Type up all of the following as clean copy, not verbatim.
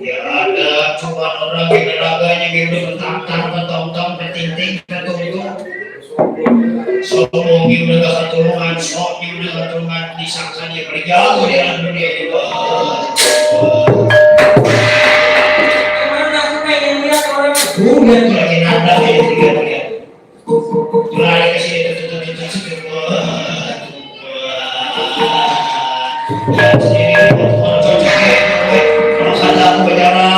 Ya ada cuma orang yang raganya gitu bertangkar bertong-tong bertinting bertungtung sombong udah gak keturunan sok udah keturunan disangka dia berjago di dalam dunia ini lihat tuh lagi nanda ya lihat lari ke sini tuh lihat sendiri kalau cocoknya kalau kata aku jangan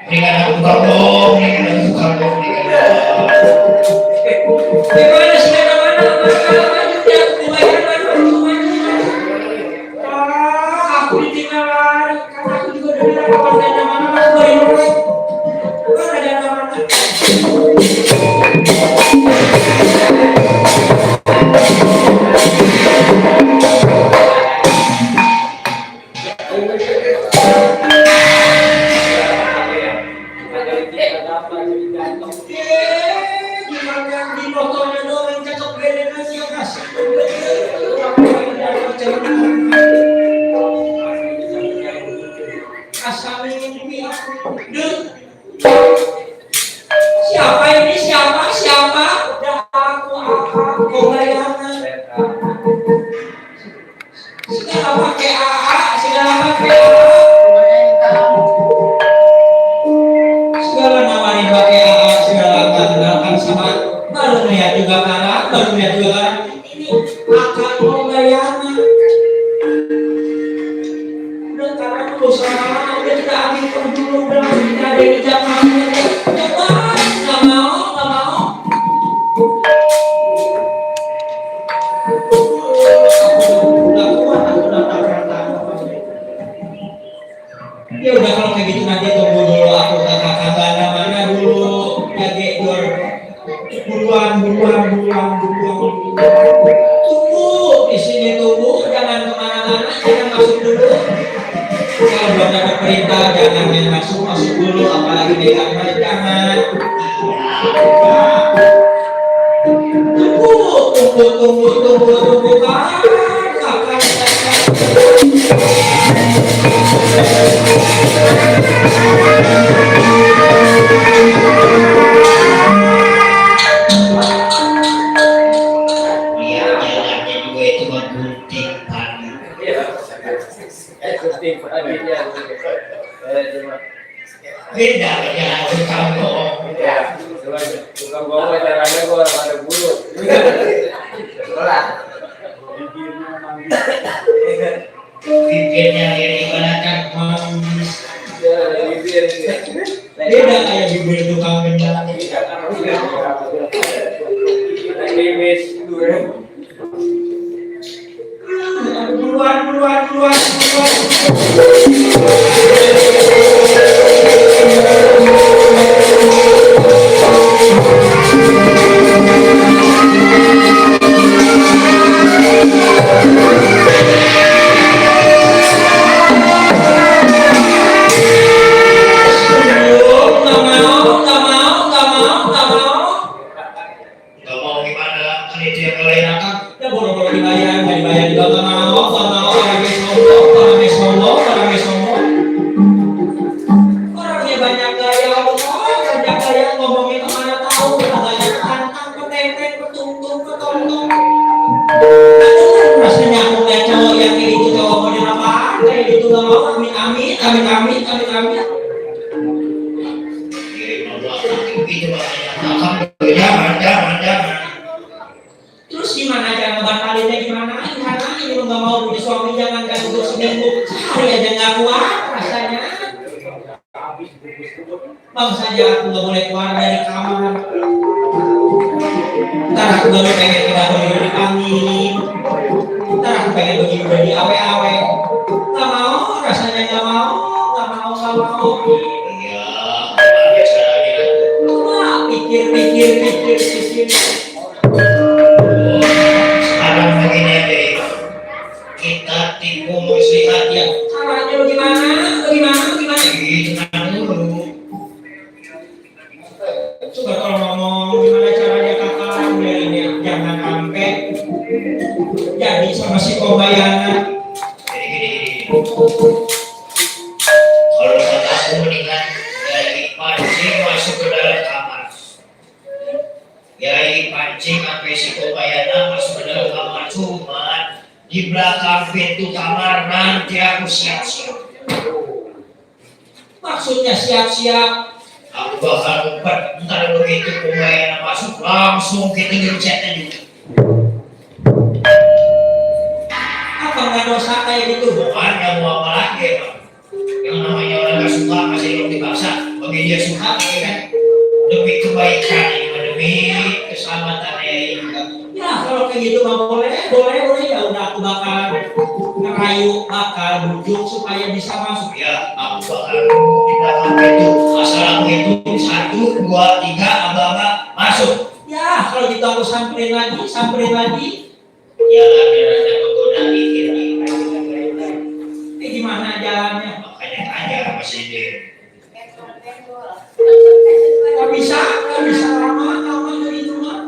dengan aku kabur gimana sih mana aku ditinggal lari karena aku juga udah bilang kapan ada mana aku ada mana ya udah kalau kayak gitu nanti tunggu dulu aku kakak mana dulu ya buruan tunggu di sini tunggu jangan kemana-mana jangan masuk dulu kalau belum dapat perintah jangan masuk dulu apalagi di kamar jangan tunggu kakak beda kamu ya tukang bawa caranya gua ada bulu bibirnya ibaratkan beda kayak bibir tukang gendang buruan terus gimana cara ngebatalinnya gimana ini lu nggak mau punya suami jangan kan untuk seminggu sehari aja nggak kuat rasanya bang saja aku nggak boleh keluar dari kamar ntar aku baru pengen kita berdiri di angin ntar aku pengen begini jadi awe-awe nggak mau rasanya nggak mau pikir sekarang begini aja kita tipu muslihat ya caranya bagaimana dulu coba kalau ngomong gimana caranya kakak biar ini jangan sampai jadi sama si Kobayana Kalau kata aku mendingan Yai pancing masuk ke dalam kamar. Yai pancing sampai si Kobayana masuk ke dalam kamar, cuman di belakang pintu kamar nanti aku siap-siap. Maksudnya siap-siap. Aku bakal ngumpet, ntar begitu Kobayana masuk langsung kita gencetnya juga. Apa nggak dosa kayak gitu? Bukannya mau apa lagi, Bang? Yang namanya orang gak suka masih belum dipaksa. Bagi dia suka, ya kan? Demi kebaikan, demi keselamatan ya. Ya kalau kayak gitu mah boleh ya udah aku bakal ngerayu, bakal bujuk supaya bisa masuk. Ya, aku bakal di belakang itu. Asal aku itu 1, 2, 3, aba-aba masuk. Ya kalau gitu aku samperin lagi. Ya, ada menggoda mikir. Gimana jalannya? Makanya tanya sama si Din. Gak bisa lama dari rumah.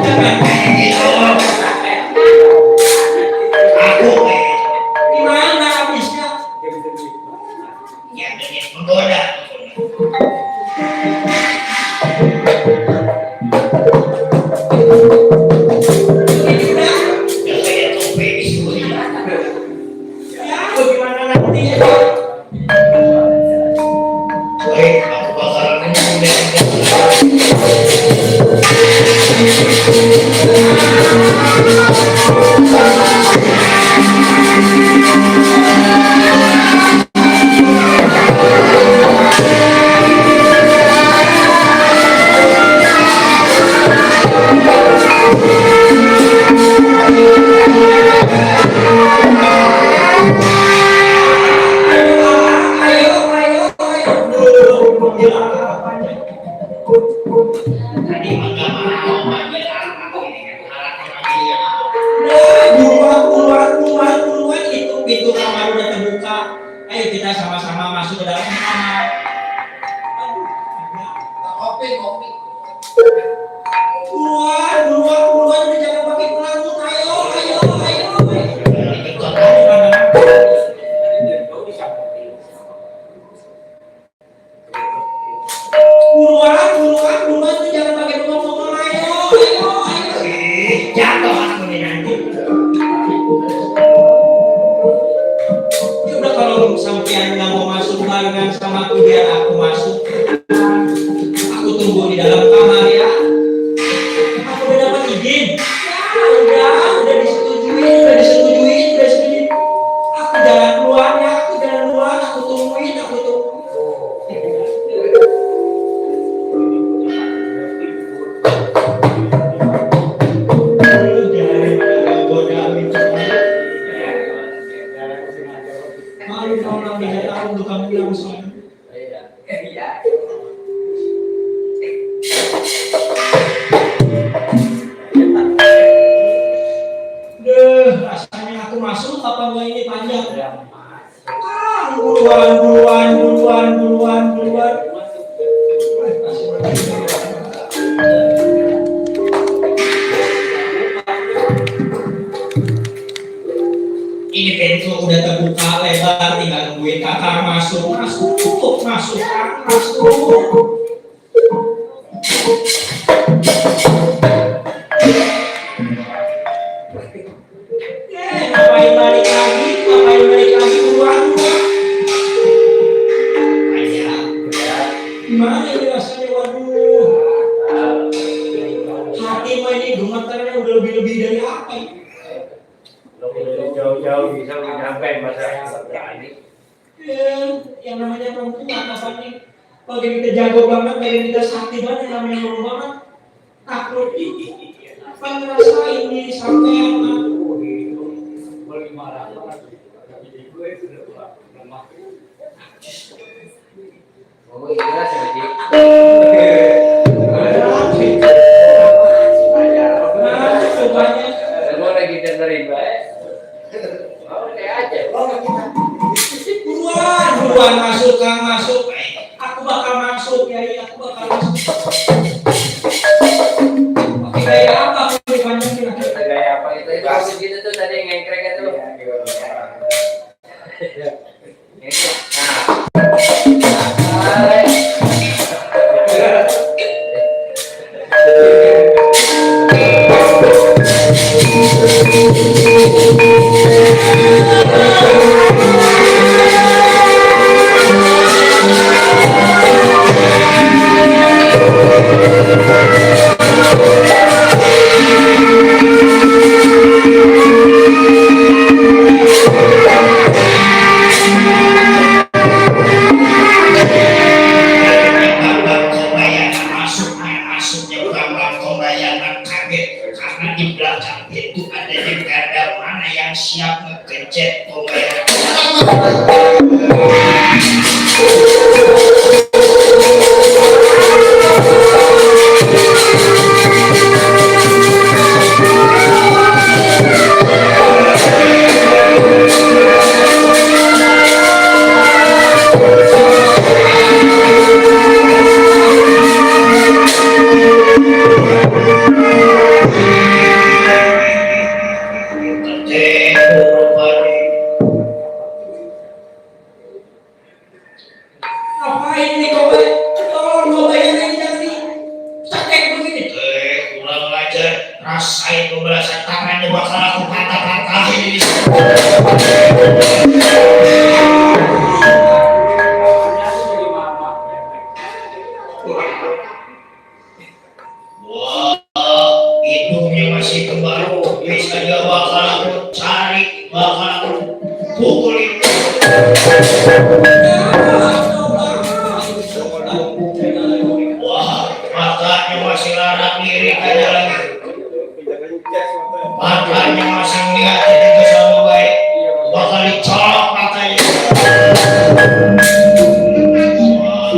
Jangan kayak gitu. Aku Gimana habisnya? ya dengan menggoda. Ya kayak topeng itu. Ya bagaimana nantinya? Baik, aku bakalan ngomong dengan tadi enggak mau manggil aku ini kan Buruan itu pintu kamar udah terbuka. Ayo kita sama-sama masuk ke dalam kamar. Kopi. Buruan udah jangan pakai pelangun. Ayo. Buruan udah jangan pakai ngomong. Ayo. jatuh aku nih nanti. Ya udah kalau sampean nggak mau masuk barengan sama aku biar aku masuk. Aku tunggu di dalam kamar ya. Aku udah dapat izin. Ya udah disetujui. Aku jalan keluar ya. Aku tungguin. Malu orang tidak tahu untuk kamu langsung. Rasanya aku masuk apa enggak ini panjang? Buruan. Ini pintu udah terbuka lebar, tinggal nungguin kakak masuk. Ngapain balik lagi buruan. Gimana ini rasanya, waduh. Hati mah ini gemetarnya udah lebih dari apa ini? Jauh-jauh bisa menyampaikan masalah ini. Yang namanya perempuan apa nih? Kalau kita jago banget, kayak kita sakti banget, yang namanya ngomong banget. Takut ini. Apa ngerasain nih sampean? Beli marah jadi gue sudah lemah. Oh iya jadi. Cobanya. Semua lagi dengerin baik. Oke aja. Buruan masuk. Aku bakal masuk ya, aku bakal masuk. Oke, gaya apa? Gaya apa itu? bagus gitu tuh tadi ngengkrek itu. Siap ngekecet pemain. Ngapain nih kau? Tolong kau bayangin jadi cekek begini. Kurang ajar, rasain pembelasan tangannya bakal aku patah-patahin ini. Wah, hidungnya masih kembar, bisa aja bakal aku cari, bakal aku pukulin. Wah, matanya masih larak lirik aja lagi. Matanya masih ngeliatin itu sama baik. Bakal dicolok matanya. Wah,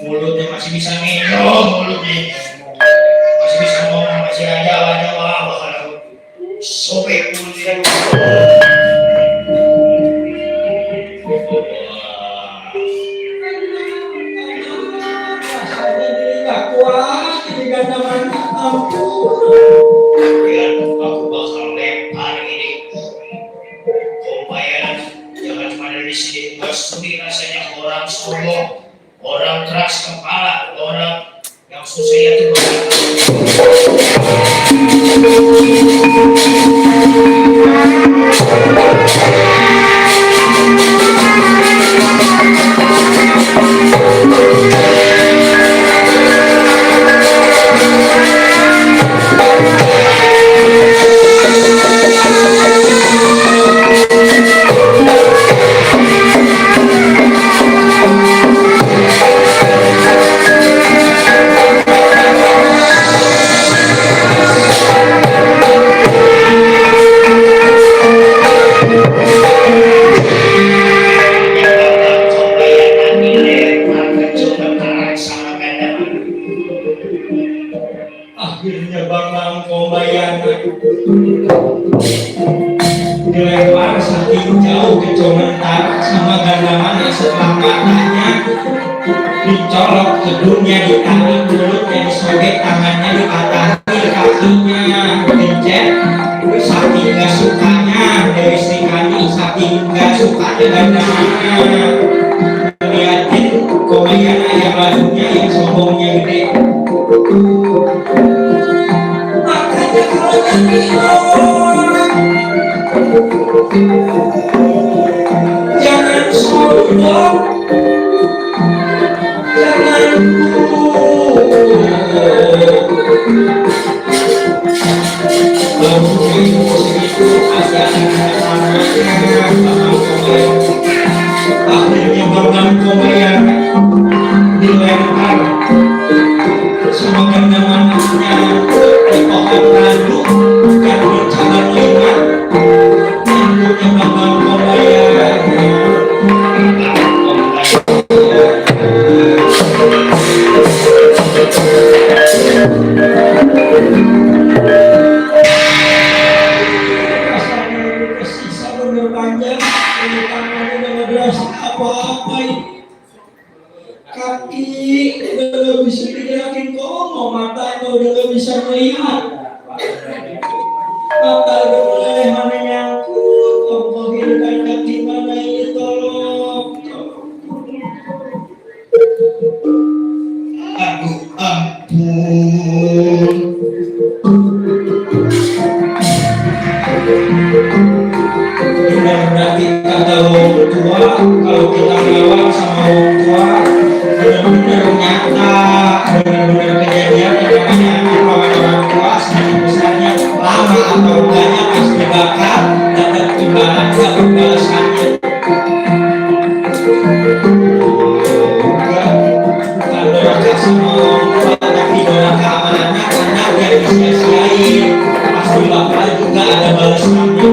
mulutnya masih bisa minum, mulutnya masih bisa ngomong, masih aja wah bakal aku sobek mulutnya. Biar aku bakal lempar ini. Kompayan, jangan cuma dari sini. Gak sudi rasanya orang sombong, orang keras kepala, orang yang susah ya tuh. Akhirnya Bambang Kombayana dilempar saking jauh ke Comentar sama gandaman yang setelah matanya dicolok hidungnya, ditarik mulutnya, disobek tangannya, dipatahin kakinya, dipencet. Saking gak sukanya Dewi Sri Kandi, saking gak sukanya gandamannya liatin Kombayana yang lagunya yang sombongnya gede. Makanya kalau jadi orang jangan sombong, jangan itu ada akhirnya Bambang Kombayana dilempar sama gandamannya di pohon randu dan bercabar lima. Ibunya Bambang Kombayana sisa bener panjang, ini tangannya udah nggak berasa apa-apa ini. Kaki atau enggaknya pas dibakar dapat imbalan, dapat balasannya. Kalau kasih mau tapi orang keamanannya karena yang disia-siain pas dibakar juga ada balasannya.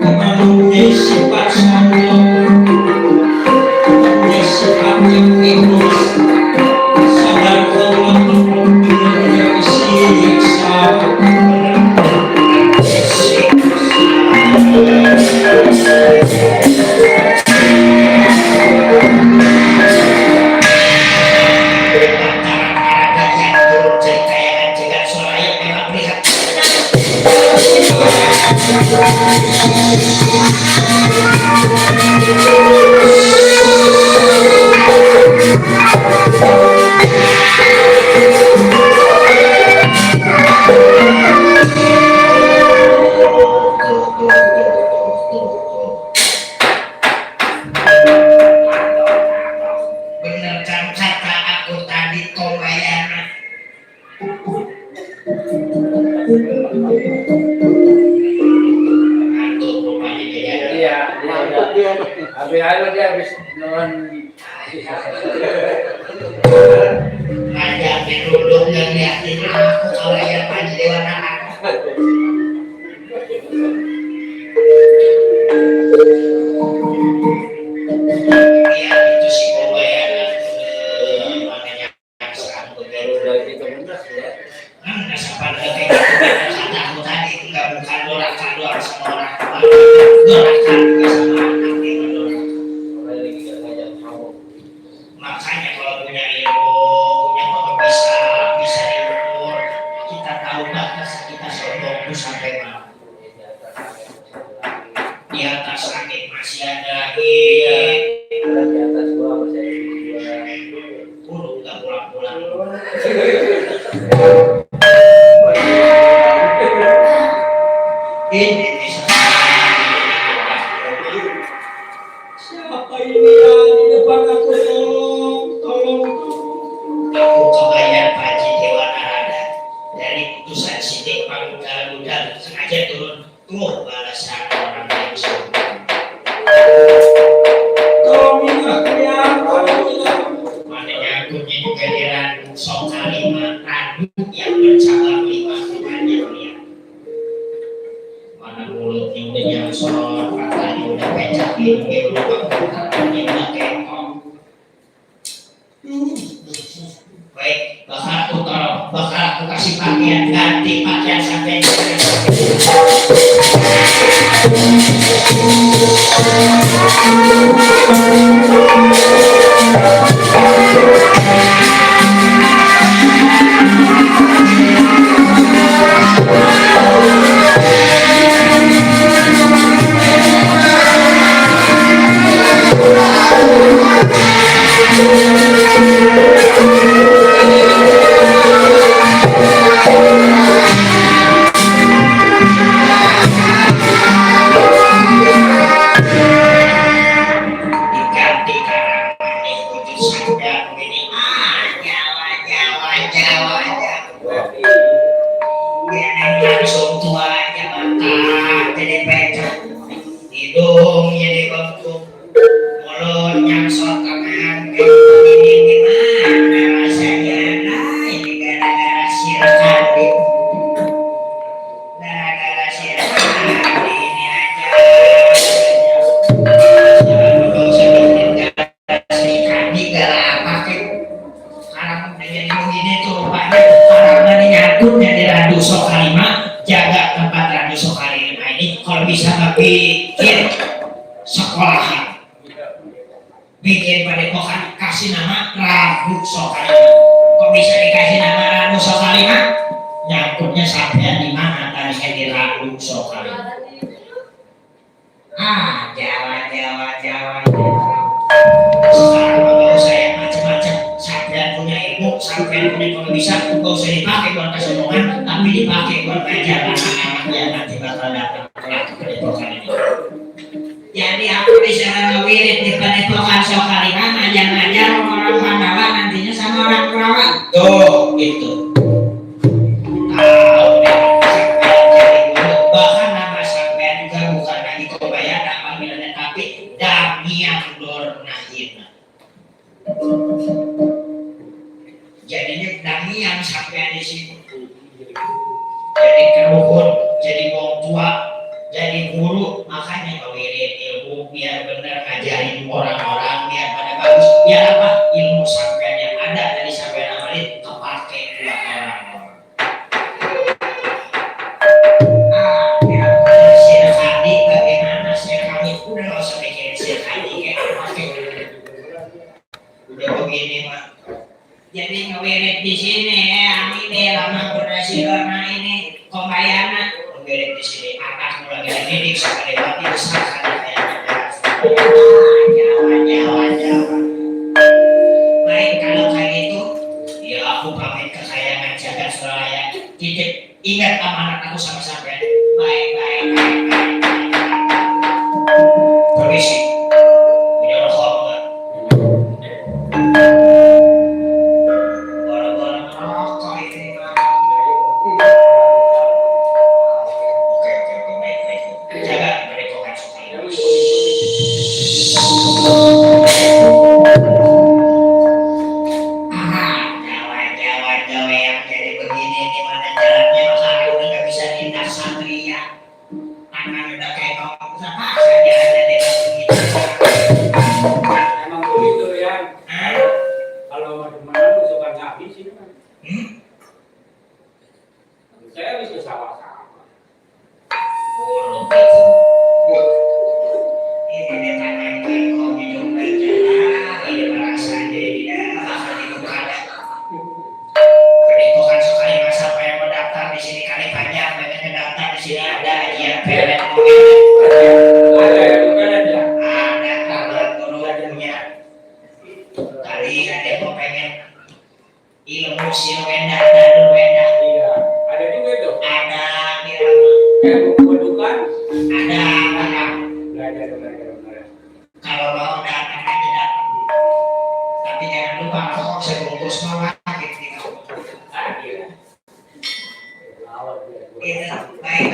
Mempunyai sifat sombong, mempunyai sifat yang egois. Sadar Allah mempunyai isi yang sama. Bener kan kata aku tadi Tomayana. Ngantuk rupanya dia. Iya, dia habis air dia habis nonton. Ngajak duduk dan liatin aku kalau yang Panji Dewana aku. Iya itu sih Tomayana. Makanya sambut Udah itu benar ya. nggak sabar kayak gitu kata aku tadi nggak bukan dorakan doang sama orang tua dorakan juga sama anak yang mendorakan. Orang lagi nggak ngajak kamu. Makanya kalau punya ilmu punya bisa diukur kita tahu batas kita sombong itu sampai mana. Di atas langit masih ada langit. Ada di atas gua masih Burung nggak pulang-pulang. Ini bisa. Siapa ini ya di depan aku? Tolong. Aku kebayang Panji Dewana Rada dari putusan sidik pangudal-udal sengaja turun tuh balasan orang yang sombong. Tolongin aku ya. Maknanya akunya juga dirandu sok kalimat randu yang bercabang 5 bulannya lihat. Mana mulutnya udah nyangsor, matanya udah pecah hidungnya udah katanya udah kengkong. Baik, bakal aku kasih pakaian ganti pakaian sampai diganti karena manis wujud sadar begini. Jawa. Biar langsung tua aja mata jadi pecah, hidung jadi bengkok, mulut nyangsot tangan kayak begini gimana rasanya? Nah ini gara-gara sirkadi, ini aja. Jangan usah bikin gara-gara sirkadi gara pakai karena jadi begini tuh rupanya karena nyangkutnya di radu Sokalima. Jaga tempat radu Sokalima ini kalau bisa bikin sekolahan, bikin padepokan, kasih nama Radu Sokalima. Kok bisa dikasih nama Radu Sokalima? Nyangkutnya sampai di mana tadi saya di Radu Sokalima. Jawa. Sekarang kalau saya macam-macam, sampai punya ilmu, sampai punya kalau bisa, nggak usah dipakai buat kesombongan, tapi dipakai buat ngajar anak-anak yang nanti bakal datang ke padepokan ini. Jadi aku bisa ngewirit di padepokan Sokalima, ngajar-ngajar orang Mandala nantinya sama orang Kurawa. Tuh, gitu. Tahu deh. jadi keruhun, jadi wong tua, jadi guru, makanya kawirin ilmu biar bener ngajarin orang-orang biar pada bagus, biar apa ilmu sampean yang ada dari sampean amalin kepake buat orang-orang. Ya, Syekh Hadi bagaimana Syekh Hadi? Udah gak usah mikirin Syekh Hadi kayak apa udah begini mah. Jadi ngewirit di sini ami deh lama berdasi karena ini kombayana ngewirit di sini anakmu lagi dididik sama dewati besar saja kayak Jawa. Baik kalau kayak gitu, ya aku pamit kesayangan jagat Suralaya. Titip ingat amanat aku sama sampean. Baik. Permisi. Punya rokok enggak? Orang-orang rokok ini mah. Oke, baik. Jaga merekokan supaya. Jawa yang jadi begini di mana jalannya makanya udah gak bisa tindak satria. Tangan udah kayak kamu sama saja ada di begitu. Emang begitu ya. Kalau mana suka ngabi sih kan. Saya bisa sama-sama. Buruk itu. Ini dia tangan kayak kau hidup aja lah. Ini merasa jadi akan dikepada. Pendidikan sekali masa apa yang mendaftar di sini kali banyak banyak yang daftar di sini ada aja pelet mungkin. Ada yang bukan aja. Ada kabar gurunya. Kali ada yang mau pengen ilmu silwenda dan wenda. Iya. Ada juga itu. Ada Bukan. ada. Belajar. Kalau mau datang aja datang. Tapi jangan lupa rokok sebungkus mawar gitu. Iya, baik.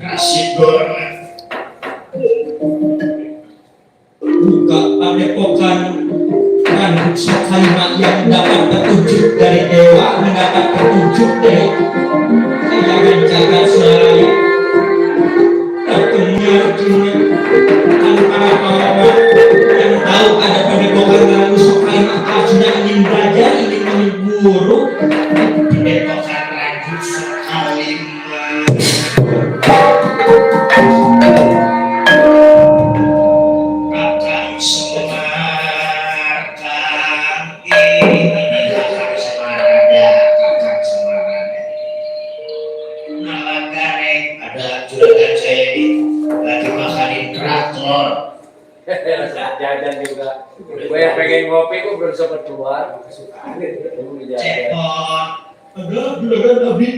Nasi goreng. Buka padepokan dan kalimat yang dapat petunjuk dari dewa, mendapat petunjuk dari sayangan jagat Suralaya. Bertemu antara orang yang tahu ada padepokan dan kalimat sudah ingin belajar, ingin menjadi guru. Pendepokan lanjut sekali. Kakang Semar, ini Kakang Semarada. Nalagareng ada juragan saya ini lagi makanin kerak telur. Jajan juga. Gue yang pengen ngopi gue belum sempat keluar. Kesukaan itu. Cepot. Adalah juragan Nabi.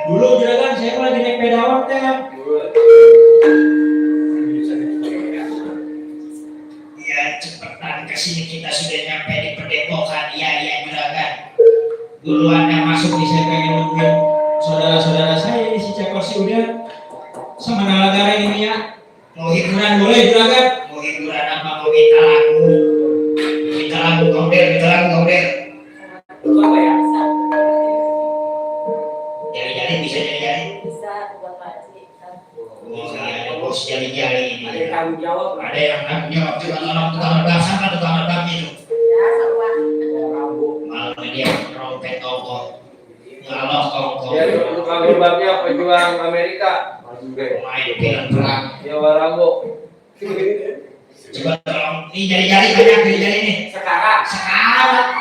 Dulu juragan saya lagi naik pedawan teh. Ya cepetan kesini kita sudah nyampe di pendepokan. Iya juragan. Duluan yang masuk nih saya pengen nungguin saudara-saudara saya ini si Cekor si udah sama Nalagareng ini ya. Mau hiburan Hiburan boleh juragan. Mau hiburan apa mau minta lagu? Minta lagu kauder. Lu apa ya? Jali-jali bisa jali-jali. Bisa buat pakcik. Oh iya ada bos jali-jali ini. Ada yang tanggung jawab. Ada yang tanggung jawab juga kalau tukang rebah sama tukang rebah itu. Ya, sama. Rambut. Malah dia trompet ongkong. Ngalok ongkong. Jadi tukang rebabnya pejuang Amerika. Main film perang. Jawa Rambo. Coba tolong ini jali-jali banyak jali-jali ini. Sekarang. Sekarang